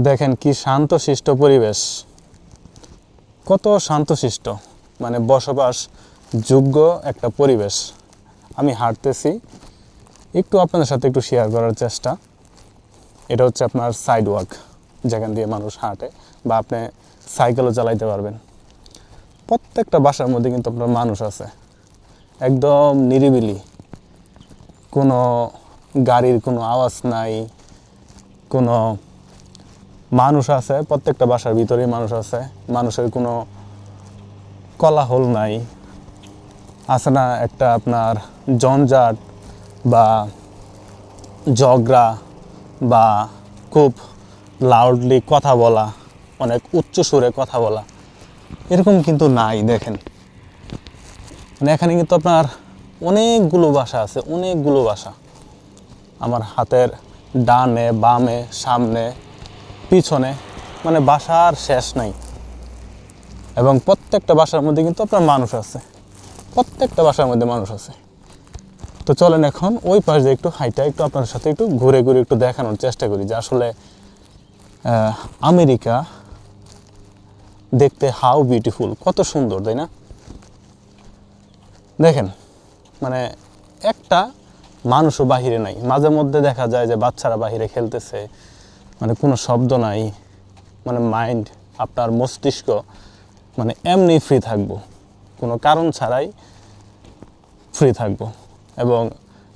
দেখেন কি শান্তশিষ্ট পরিবেশ, কত শান্তশিষ্ট, মানে বসবাস যোগ্য একটা পরিবেশ। আমি হাঁটতেছি, একটু আপনাদের সাথে একটু শেয়ার করার চেষ্টা। এটা হচ্ছে আপনার সাইড ওয়াক, যেখান দিয়ে মানুষ হাঁটে বা আপনি সাইকেলও চালাইতে পারবেন। প্রত্যেকটা বাসার মধ্যে কিন্তু আপনার মানুষ আছে, একদম নিরিবিলি, কোনো গাড়ির কোনো আওয়াজ নাই, কোনো মানুষ আছে, প্রত্যেকটা বাসার ভিতরেই মানুষ আছে, মানুষের কোনো কোলাহল নাই, আছে না একটা আপনার জঞ্জাট বা ঝগড়া বা খুব লাউডলি কথা বলা, অনেক উচ্চ সুরে কথা বলা, এরকম কিন্তু নাই। দেখেন, মানে এখানে কিন্তু আপনার অনেকগুলো বাসা আছে, অনেকগুলো বাসা আমার হাতের ডানে বামে সামনে পিছনে, মানে বাসার শেষ নাই। এবং প্রত্যেকটা বাসার মধ্যে কিন্তু আপনার মানুষ আছে, প্রত্যেকটা বাসার মধ্যে মানুষ আছে। তো চলেন এখন ওই পাশ দিয়ে একটু হাইটা একটু আপনার সাথে একটু ঘুরে ঘুরে একটু দেখানোর চেষ্টা করি যে আসলে আমেরিকা দেখতে হাউ বিউটিফুল, কত সুন্দর, তাই না? দেখেন, মানে একটা মানুষও বাহিরে নাই, মাঝে মধ্যে দেখা যায় যে বাচ্চারা বাহিরে খেলতেছে, মানে কোনো শব্দ নাই, মানে মাইন্ড, আপনার মস্তিষ্ক মানে এমনি ফ্রি থাকবো, কোনো কারণ ছাড়াই ফ্রি থাকবো। এবং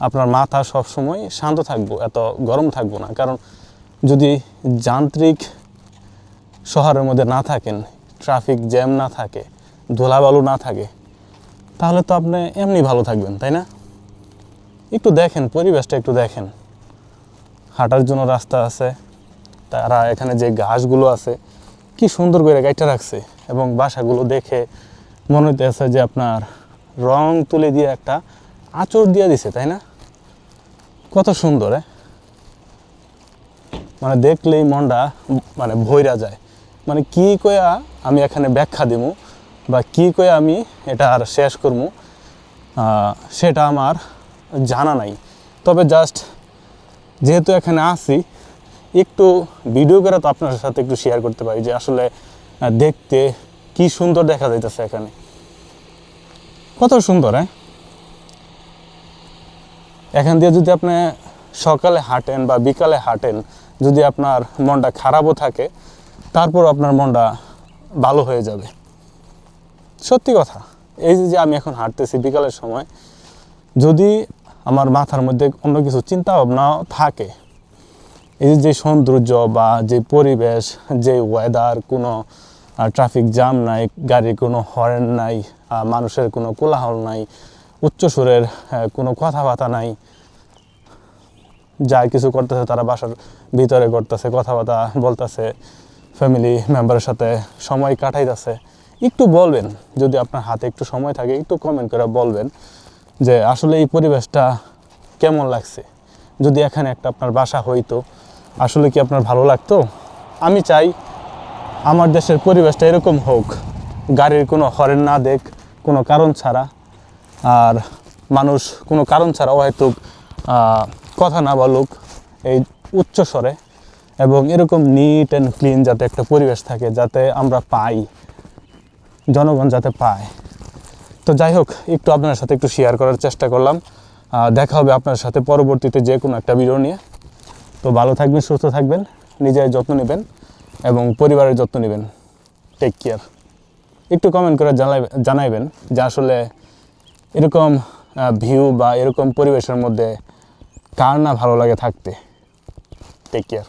আপনার মাথা সবসময় শান্ত থাকবো, এত গরম থাকবো না। কারণ যদি যান্ত্রিক শহরের মধ্যে না থাকেন, ট্রাফিক জ্যাম না থাকে, ধুলাবালু না থাকে, তাহলে তো আপনি এমনি ভালো থাকবেন, তাই না? একটু দেখেন পরিবেশটা, একটু দেখেন। হাঁটার জন্য রাস্তা আছে, তারা এখানে যে ঘাসগুলো আছে কি সুন্দর করে গাইটা রাখছে, এবং বাসাগুলো দেখে মনে হইতেছে যে আপনার রং তুলে দিয়ে একটা আঁচড় দিয়ে দিছে, তাই না? কত সুন্দর, মানে দেখলেই মনটা মানে ভইরা যায়। মানে কি কয়া আমি এখানে ব্যাখ্যা দিব বা কি কয়া আমি এটা আর শেষ করবো, সেটা আমার জানা নাই। তবে জাস্ট যেহেতু এখানে আসি, একটু ভিডিও করে তো আপনার সাথে একটু শেয়ার করতে পারি যে আসলে দেখতে কি সুন্দর দেখা যাইতেছে এখানে, কত সুন্দর। এখান দিয়ে যদি আপনি সকালে হাঁটেন বা বিকালে হাঁটেন, যদি আপনার মনটা খারাপও থাকে, তারপর আপনার মনটা ভালো হয়ে যাবে। সত্যি কথা, এই যে আমি এখন হাঁটতেছি বিকালের সময়, যদি আমার মাথার মধ্যে অন্য কিছু চিন্তা ভাবনা থাকে, এই যে সৌন্দর্য বা যে পরিবেশ, যে ওয়েদার, কোনো ট্রাফিক জ্যাম নাই, গাড়ির কোনো হর্ন নাই, মানুষের কোনো কোলাহল নাই, উচ্চস্বরের কোনো কথাবার্তা নাই, যা কিছু করতেছে তারা বাসার ভিতরে করতেছে, কথাবার্তা বলতেছে, ফ্যামিলি মেম্বারের সাথে সময় কাটাইতেছে। একটু বলবেন, যদি আপনার হাতে একটু সময় থাকে, একটু কমেন্ট করে বলবেন যে আসলে এই পরিবেশটা কেমন লাগছে। যদি এখানে একটা আপনার বাসা হইতো, আসলে কি আপনার ভালো লাগতো? আমি চাই আমার দেশের পরিবেশটা এরকম হোক, গাড়ির কোনো হর্ন না দেখ, কোনো কারণ ছাড়া, আর মানুষ কোনো কারণ ছাড়া অহেতুক কথা না বলুক এই উচ্চ স্বরে, এবং এরকম নিট অ্যান্ড ক্লিন যাতে একটা পরিবেশ থাকে, যাতে আমরা পাই, জনগণ যাতে পায়। তো যাই হোক, একটু আপনার সাথে একটু শেয়ার করার চেষ্টা করলাম। দেখা হবে আপনার সাথে পরবর্তীতে যে কোনো একটা ভিডিও নিয়ে। তো ভালো থাকবেন, সুস্থ থাকবেন, নিজের যত্ন নেবেন এবং পরিবারের যত্ন নেবেন। Take care. একটু কমেন্ট করে জানাইবেন যে আসলে এরকম ভিউ বা এরকম পরিবেশের মধ্যে কার না ভালো লাগে থাকতে। Take care.